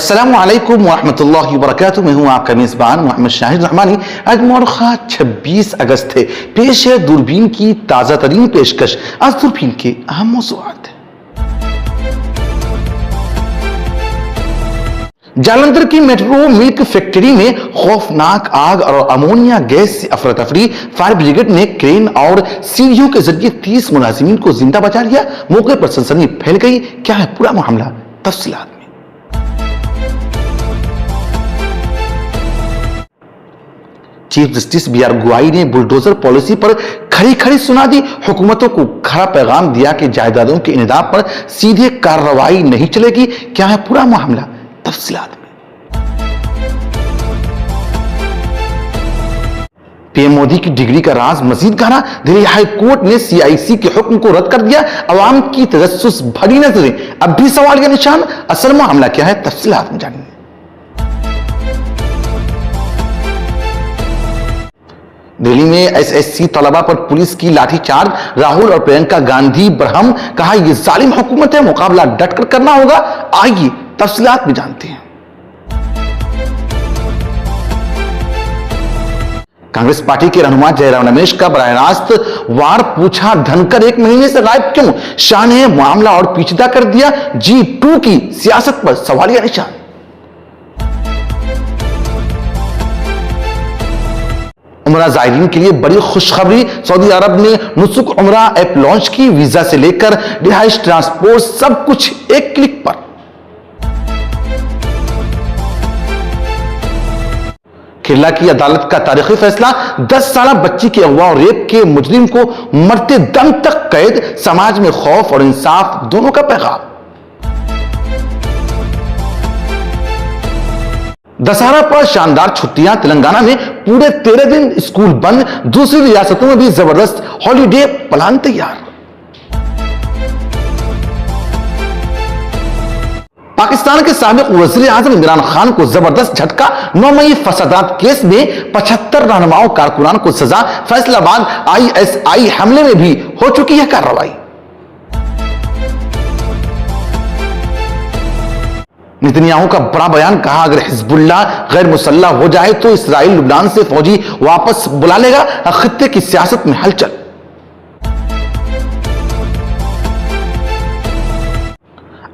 السلام علیکم ورحمۃ اللہ وبرکاتہ. میں ہوں آپ کا میزبان محمد شاہد رحمانی. آج مورخہ 26 اگست ہے. پیش ہے دوربین کی تازہ ترین پیشکش. آج دوربین کے اہم موضوعات. جالندھر کی میٹرو ملک فیکٹری میں خوفناک آگ اور امونیا گیس سے افراتفری. فائر بریگیڈ نے کرین اور سیڑھیوں کے ذریعے 30 ملازمین کو زندہ بچا لیا. موقع پر سنسنی پھیل گئی. کیا ہے پورا معاملہ؟ تفصیلات. Chief justice be R Gavai نے بلڈوزر پالیسی پر کھڑی کھڑی سنا دی. حکومتوں کو کھڑا پیغام دیا کہ جائیدادوں کے انہدام پر سیدھے کارروائی نہیں چلے گی. کیا ہے پورا معاملہ؟ تفصیلات میں. پی ایم مودی کی ڈگری کا راز مزید گہرا. دہلی ہائی کورٹ نے سی آئی سی کے حکم کو رد کر دیا. عوام کی تجسس بھری نظریں اب بھی سوالیہ نشان. اصل معاملہ کیا ہے؟ تفصیلات میں جانیں. دہلی میں ایس ایس سی طلبہ پر پولیس کی لاٹھی چارج. راہل اور پرینکا گاندھی برہم. کہا یہ ظالم حکومت ہے, مقابلہ ڈٹ کر کرنا ہوگا. آئیے تفصیلات میں جانتے ہیں. کانگریس پارٹی کے رہنما جے رام رمیش کا براہ راست وار پوچھا. دھنکر 1 مہینے سے غائب کیوں؟ شاہ نے معاملہ اور پیچیدہ کر دیا. G2 کی سیاست پر سوالیہ نشان. عمرہ زائرین کے لیے بڑی خوشخبری. سعودی عرب نے نسک عمرہ ایپ لانچ کی. ویزا سے لے کر رہائش, ٹرانسپورٹ, سب کچھ ایک کلک پر. کیرلا کی عدالت کا تاریخی فیصلہ. 10 سالہ بچی کے اغوا اور ریپ کے مجرم کو مرتے دم تک قید. سماج میں خوف اور انصاف دونوں کا پیغام. دسہرہ پر شاندار چھٹیاں. تلنگانہ میں پورے 13 دن اسکول بند. دوسری ریاستوں میں بھی زبردست ہالیڈے پلان تیار. پاکستان کے سابق وزیر اعظم عمران خان کو زبردست جھٹکا. 9 مئی فسادات کیس میں 75 رہنماؤں کارکنان کو سزا. فیصلہ آباد ISI حملے میں بھی ہو چکی ہے کارروائی. نتنیاہو کا بڑا بیان. کہا اگر حزب اللہ غیر مسلح ہو جائے تو اسرائیل لبنان سے فوجی واپس بلا لے گا. خطے کی سیاست میں ہلچل.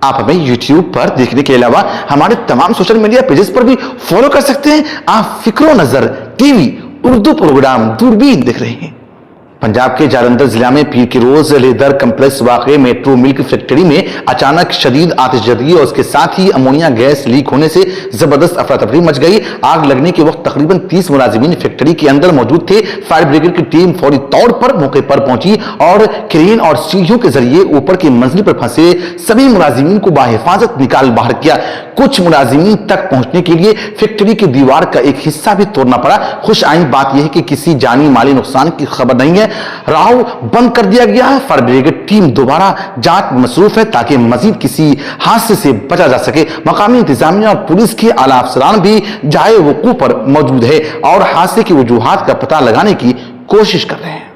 آپ ہمیں یوٹیوب پر دیکھنے کے علاوہ ہمارے تمام سوشل میڈیا پیجز پر بھی فالو کر سکتے ہیں. آپ فکر و نظر ٹی وی اردو پروگرام دوربین دیکھ رہے ہیں. پنجاب کے جالندھر ضلع میں پیر کی روز لیدر کمپلیکس واقع میٹرو ملک فیکٹری میں اچانک شدید آتش زدگی اور اس کے ساتھ ہی امونیا گیس لیک ہونے سے زبردست افراتفری مچ گئی. آگ لگنے کے وقت تقریباً 30 ملازمین فیکٹری کے اندر موجود تھے. فائر بریگیڈ کی ٹیم فوری طور پر موقع پر پہنچی اور کرین اور سیڑھیوں کے ذریعے اوپر کی منزل پر پھنسے سبھی ملازمین کو بحفاظت نکال باہر کیا. کچھ ملازمین تک پہنچنے کے لیے فیکٹری کی دیوار کا ایک حصہ بھی توڑنا پڑا. خوش آئند بات یہ ہے کہ کسی جانی مالی نقصان کی خبر نہیں ہے. راہو بند کر دیا گیا ہے. فائر بریگیڈ ٹیم دوبارہ جانچ مصروف ہے تاکہ مزید کسی حادثے سے بچا جا سکے. مقامی انتظامیہ اور پولیس کے اعلیٰ افسران بھی جائے وقوع پر موجود ہے اور حادثے کی وجوہات کا پتہ لگانے کی کوشش کر رہے ہیں.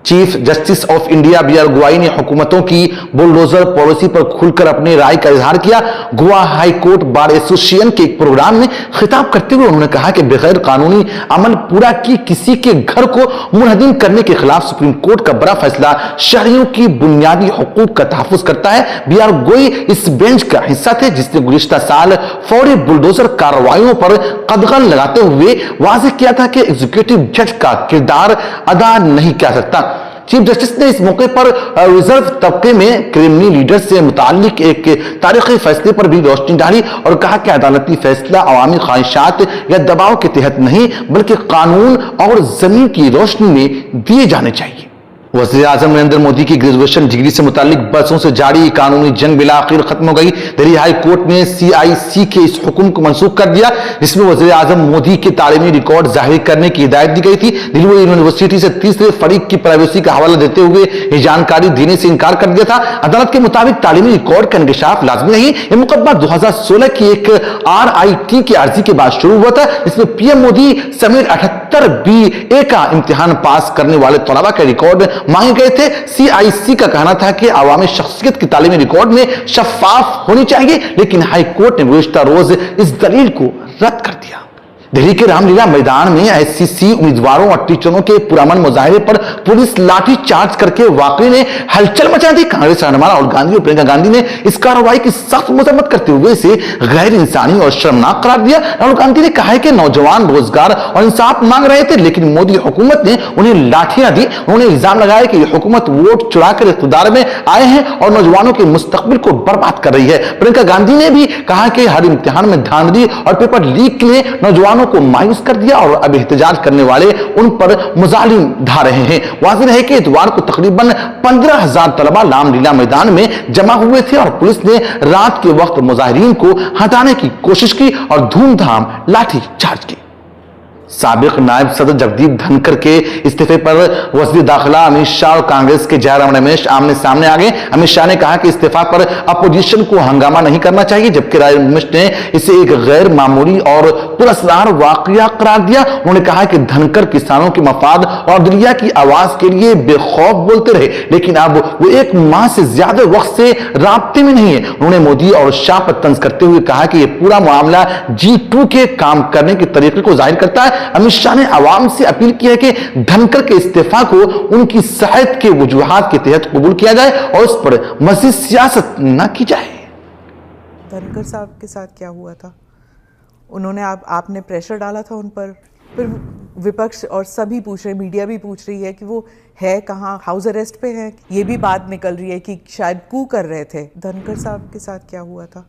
Chief justice of India B R Gavai نے حکومتوں کی بلڈوزر پالیسی پر کھل کر اپنے رائے کا اظہار کیا. Goa high court bar association کے ایک پروگرام میں خطاب کرتے ہوئے انہوں نے کہا کہ بغیر قانونی عمل پورا کی کسی کے گھر کو منہدم کرنے کے خلاف سپریم کورٹ کا بڑا فیصلہ شہریوں کی بنیادی حقوق کا تحفظ کرتا ہے. بی آر گوائی اس بینچ کا حصہ تھے جس نے گزشتہ سال فوری بلڈوزر کارروائیوں پر قدغن لگاتے ہوئے واضح کیا تھا کہ ایگزیکٹو جج کا کردار ادا نہیں کر سکتا. چیف جسٹس نے اس موقع پر ریزرو طبقے میں کرمنل لیڈر سے متعلق ایک تاریخی فیصلے پر بھی روشنی ڈالی اور کہا کہ عدالتی فیصلہ عوامی خواہشات یا دباؤ کے تحت نہیں بلکہ قانون اور زمین کی روشنی میں دیے جانے چاہیے. وزیر اعظم نریندر مودی کی گریجویشن ڈگری سے متعلق برسوں سے جاری قانونی جنگ بالآخر ختم ہو گئی. دہلی ہائی کورٹ نے CIC کے اس حکم کو منسوخ کر دیا جس میں وزیر اعظم مودی کے تعلیمی ریکارڈ ظاہر کرنے کی ہدایت دی گئی تھی. دلی یونیورسٹی سے تیسرے فریق کی پرائیویسی کا حوالہ دیتے ہوئے یہ جانکاری دینے سے انکار کر دیا تھا. عدالت کے مطابق تعلیمی ریکارڈ کا انکشاف لازمی نہیں. یہ مقدمہ 2016 کی ایک RIT کی عرضی کے بعد شروع ہوا تھا جس میں PM مودی سمیت 78 BA کا امتحان پاس کرنے والے طلبہ کا ریکارڈ मांगे गए थे। CIC का कहना था कि अवामी शख्सियत की तालीमी रिकॉर्ड में शफाफ होनी चाहिए, लेकिन हाई कोर्ट ने गुज़िश्ता रोज इस दलील को रद्द कर दिया। दिल्ली के रामलीला मैदान में SCC उम्मीदवारों और टीचरों के पुरअमन मुजाहरे पर पुलिस लाठी चार्ज करके वाकई ने हलचल मचा दी। कांग्रेस रहनुमा राहुल गांधी और प्रियंका गांधी ने इस कार्रवाई की सख्त मजम्मत करते हुए इसे गैर इंसानी और शर्मनाक करार दिया। राहुल गांधी ने कहा है कि नौजवान रोजगार और इंसाफ मांग रहे थे, लेकिन मोदी हुकूमत ने उन्हें लाठियां दी। उन्होंने इल्जाम लगाया कि यह हुकूमत वोट चुरा कर इख्तियार में आए हैं और नौजवानों के मुस्तकबिल को बर्बाद कर रही है। प्रियंका गांधी ने भी कहा कि हर इम्तिहान में धांधली और पेपर लीक ने नौजवानों को मायूस कर दिया और अब एहतजाज करने वाले उन पर मुजालिम ढा रहे हैं। वाज़ेह है कि इतवार को तकरीबन 15,000 तलबा रामलीला मैदान में जमा हुए थे और पुलिस ने रात के वक्त मुजाहिरीन को हटाने की कोशिश की और धूमधाम लाठी चार्ज की। साबिक नायब सदर जगदीप धनखड़ के इस्तीफे पर वज़ीर दाखिला अमित शाह और कांग्रेस के जयराम रमेश आमने सामने आ गए। अमित शाह ने कहा कि इस्तीफा पर अपोजिशन को हंगामा नहीं करना चाहिए, जबकि जयराम रमेश ने इसे एक गैर मामूली और पुरस्कार वाकया करार दिया। उन्होंने कहा कि धनखड़ किसानों के मफाद और दिलिया की आवाज के लिए बेखौफ बोलते रहे, लेकिन अब वो एक माह से ज्यादा वक्त से राब्ते में नहीं है। उन्होंने मोदी और शाह पर तंज करते हुए कहा कि यह पूरा मामला G2 के काम करने के तरीके को जाहिर करता है। अमित शाह ने आवाम से अपील की है कि धनखड़ के इस्तीफा को उनकी सेहत के वजूहात के तहत कबूल किया जाए और उस पर मजीद सियासत न की जाए। धनखड़ साहब के साथ क्या हुआ था? उन्होंने आपने प्रेशर डाला था उन पर, फिर विपक्ष और सभी पूछ रहे, मीडिया भी पूछ रही है कि वो है कहाँ, हाउस अरेस्ट पे है। ये भी बात निकल रही है कि शायद कू कर रहे थे। धनखड़ साहब के साथ क्या हुआ था?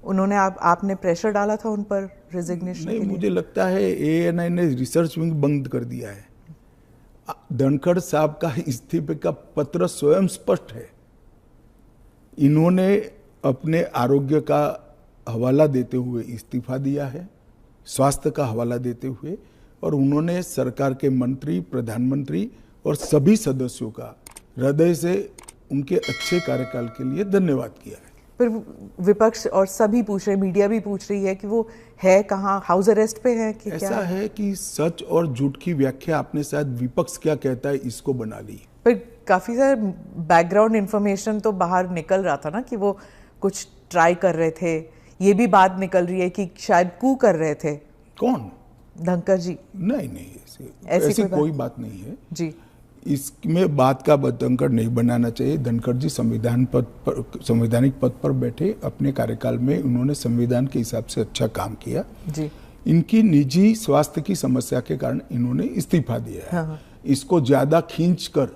उन्होंने आपने प्रेशर डाला था उन पर रिजिग्नेशन के लिए? मुझे लगता है ANI ने रिसर्च विंग बंद कर दिया है। धनखड़ साहब का इस्तीफे का पत्र स्वयं स्पष्ट है। इन्होंने अपने आरोग्य का हवाला देते हुए इस्तीफा दिया है, स्वास्थ्य का हवाला देते हुए, और उन्होंने सरकार के मंत्री, प्रधानमंत्री और सभी सदस्यों का हृदय से उनके अच्छे कार्यकाल के लिए धन्यवाद किया है। फिर विपक्ष और सभी पूछ रहे, मीडिया भी पूछ रही है कि वो है कहाँ, हाउस अरेस्ट पे है कि ऐसा क्या है कि सच और झूठ की व्याख्या आपने शायद विपक्ष क्या कहता है इसको बना ली। पर काफी सारे बैकग्राउंड इंफॉर्मेशन तो बाहर निकल रहा था ना कि वो कुछ ट्राई कर रहे थे। ये भी बात निकल रही है कि शायद कू कर रहे थे। कौन? धनखड़ जी? नहीं, ऐसी कोई बात नहीं है जी। इसमें बात का धनखड़ नहीं बनाना चाहिए। धनखड़ जी संवैधानिक पद पर बैठे, अपने कार्यकाल में उन्होंने संविधान के हिसाब से अच्छा काम किया जी। इनकी निजी स्वास्थ्य की समस्या के कारण इन्होंने इस्तीफा दिया है। हाँ। इसको ज्यादा खींचकर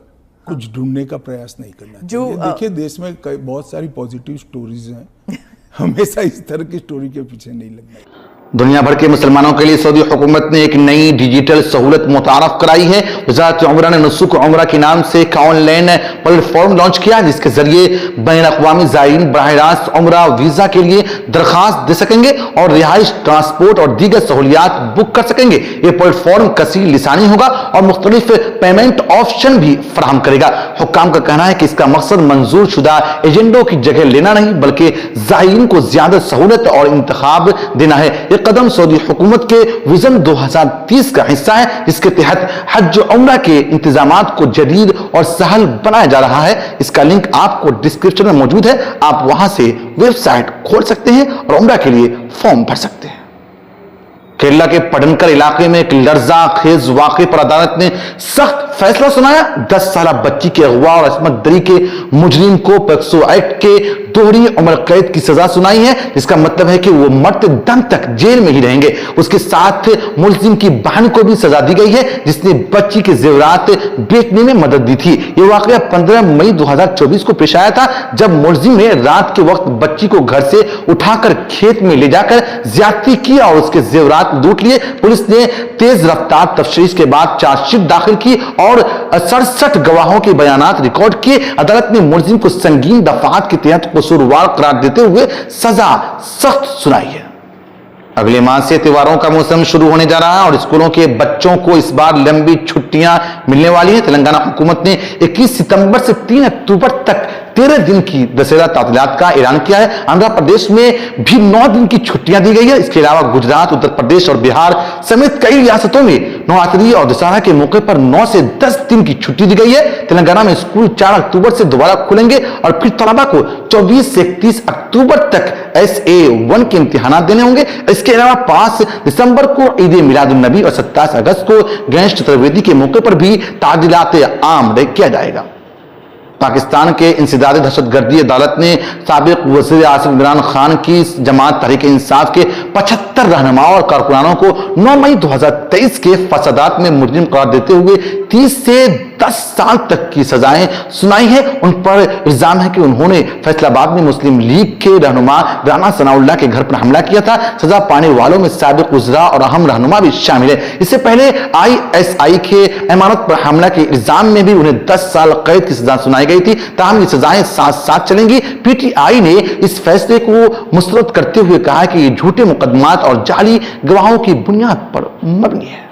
कुछ ढूंढने का प्रयास नहीं करना चाहिए। देखिए, देश में बहुत सारी पॉजिटिव स्टोरीज हैं। हमेशा इस तरह की स्टोरी के पीछे नहीं लगना। दुनिया भर के मुसलमानों के लिए सऊदी हुकूमत ने एक नई डिजिटल सहूलत मुतारफ कराई है। वज़ारत उम्रा ने नुसुक उम्रा के नाम से एक ऑनलाइन प्लेटफॉर्म लॉन्च किया, जिसके जरिए बैन अक़वामी ज़ायरीन बराह रास्त उम्रा वीजा के लिए दरखास्त दे सकेंगे और रिहाइश, ट्रांसपोर्ट और दीगर सहूलियात बुक कर सकेंगे। ये प्लेटफॉर्म कसीर लिसानी होगा और मुख्तलिफ पेमेंट ऑप्शन भी फराहम करेगा। हुक्काम का कहना है कि इसका मकसद मंजूर शुदा एजेंडों की जगह लेना नहीं, बल्कि ज़ायरीन को ज्यादा सहूलत और इंतखाब देना है। कदम सऊदी हुकूमत के विजन 2030 का हिस्सा है, जिसके तहत हज उम्रा के इंतजामात को जदीद और सहल बनाया जा रहा है। इसका लिंक आपको डिस्क्रिप्शन में मौजूद है। आप वहां से वेबसाइट खोल सकते हैं और उम्रा के लिए फॉर्म भर सकते हैं। केरला के पडनकर इलाके में एक लर्जा खेज वाक़े पर अदालत ने सख्त फैसला सुनाया। 10 साल बच्ची के अगवा और असमत दरी के मुजरिम को पैक्सो एक्ट के दोहरी उम्र कैद की सजा सुनाई है, जिसका मतलब है कि वो मरते दम तक जेल में ही रहेंगे। उसके साथ मुलजिम की बहन को भी सजा दी गई है, जिसने बच्ची के जेवरात बेचने में मदद दी थी। ये वाकया 15 मई 2024 को पेश आया था, जब मुलजिम ने रात के वक्त बच्ची को घर से उठाकर खेत में ले जाकर ज्यादती की और उसके जेवरात लूट लिए। पुलिस ने तेज रफ्तार तफ्तीश के बाद चार्जशीट दाखिल की और 67 गवाहों के बयानात रिकॉर्ड किए। अदालत ने मुलजिम को संगीन दफात के तहत कसूरवार करार देते हुए सजा सख्त सुनाई है। अगले माह से त्योहारों का मौसम शुरू होने जा रहा है और स्कूलों के बच्चों को इस बार लंबी छुट्टियां मिलने वाली हैं। तेलंगाना हुकूमत ने 21 सितंबर से 3 अक्टूबर तक 13 दिन की दशहरा तातीलात का ऐलान किया है। आंध्र प्रदेश में भी 9 दिन की छुट्टियां दी गई है। इसके अलावा गुजरात, उत्तर प्रदेश और बिहार समेत कई रियासतों में नवरात्रि और दशहरा के मौके पर 9 से 10 दिन की छुट्टी दी गई है। तेलंगाना में स्कूल 4 अक्टूबर से दोबारा खुलेंगे और फिर तलबा को 24 से 31 अक्टूबर तक SA1 के इम्तिहान देने होंगे। इसके अलावा 5 दिसंबर को ईद मिलादुन नबी और 27 अगस्त को गणेश चतुर्थी के मौके पर भी ताजिलात आम किया जाएगा। पाकिस्तान के इंसदाद दहशतगर्दी अदालत ने साबिक वज़ीर आज़म इमरान खान की जमात तहरीक इंसाफ के 75 रहनुमाओं और कारकुनानों को 9 मई 2023 के फसादात में मुजरिम करार देते हुए 30 से 10 साल तक की सजाएं सुनाई है। उन पर इल्जाम है कि उन्होंने फैसलाबाद में मुस्लिम लीग के रहनुमा राना सनाउल्लाह के घर पर हमला किया था। सजा पाने वालों में साबिक वज़रा और अहम रहनुमा भी शामिल है। इससे पहले ISI के इमारत पर हमला के इल्जाम में भी उन्हें 10 साल कैद की सजा सुनाई गई थी। ताहम ये सजाएं साथ साथ चलेंगी। PTI ने इस फैसले को मुस्तरद करते हुए कहा कि ये झूठे मुकदमात और जाली गवाहों की बुनियाद पर मबनी है।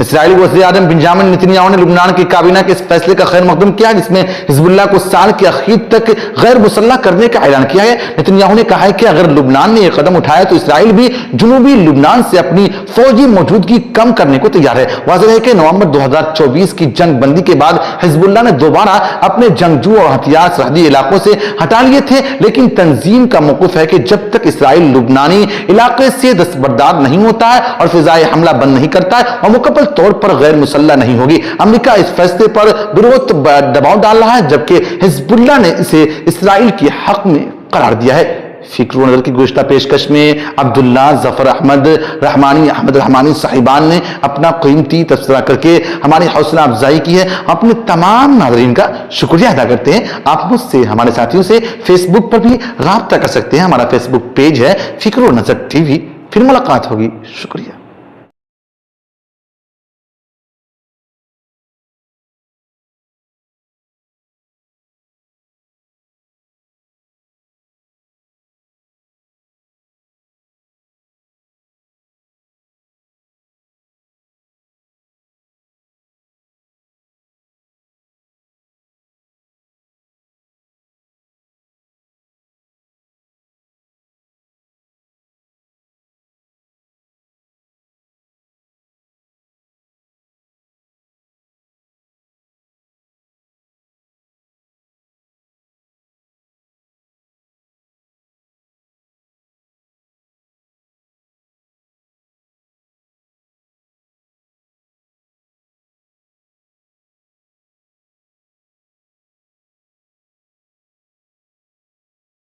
इसराइली वज़ीर आज़म बेंजामिन नेतन्याहू ने लुबनान की काबीना के इस फैसले का खैर मकदम किया जिसमें हिजबुल्लाह को साल के आखिर तक गैर मुसल्लह करने का ऐलान किया है। नेतन्याहू ने कहा है कि अगर लुबनान ने यह कदम उठाया तो इसराइल भी जुनूबी लुबनान से अपनी फौजी मौजूदगी कम करने को तैयार है। वाज़ेह है कि नवंबर 2024 की जंग बंदी के बाद हिजबुल्लाह ने दोबारा अपने जंगजू और हथियार सरहदी इलाकों से हटा लिए थे, लेकिन तंजीम का मौक़िफ़ है कि जब तक इसराइल लुबनानी इलाके से दस्तबरदार नहीं होता है और फिजाई हमला बंद नहीं करता है और मुकम्मल तौर पर गैर मुसल्लह नहीं होगी। अमेरिका इस फैसले पर विरोध दबाव डाल रहा है जबकि हिजबुल्लाह ने इसे इसराइल के हक में करार दिया है। फिक्र नजर की गुज़श्ता पेशकश में अब्दुल्ला ज़फ़र अहमद रहमानी साहिबान ने अपना कीमती तबसरा करके हमारी हौसला अफजाई की है। अपने तमाम नाज़रीन का शुक्रिया अदा करते हैं। आप मुझसे हमारे साथियों से फेसबुक पर भी राब्ता कर सकते हैं। हमारा फेसबुक पेज है फिक्र नजर TV। फिर मुलाकात होगी। शुक्रिया।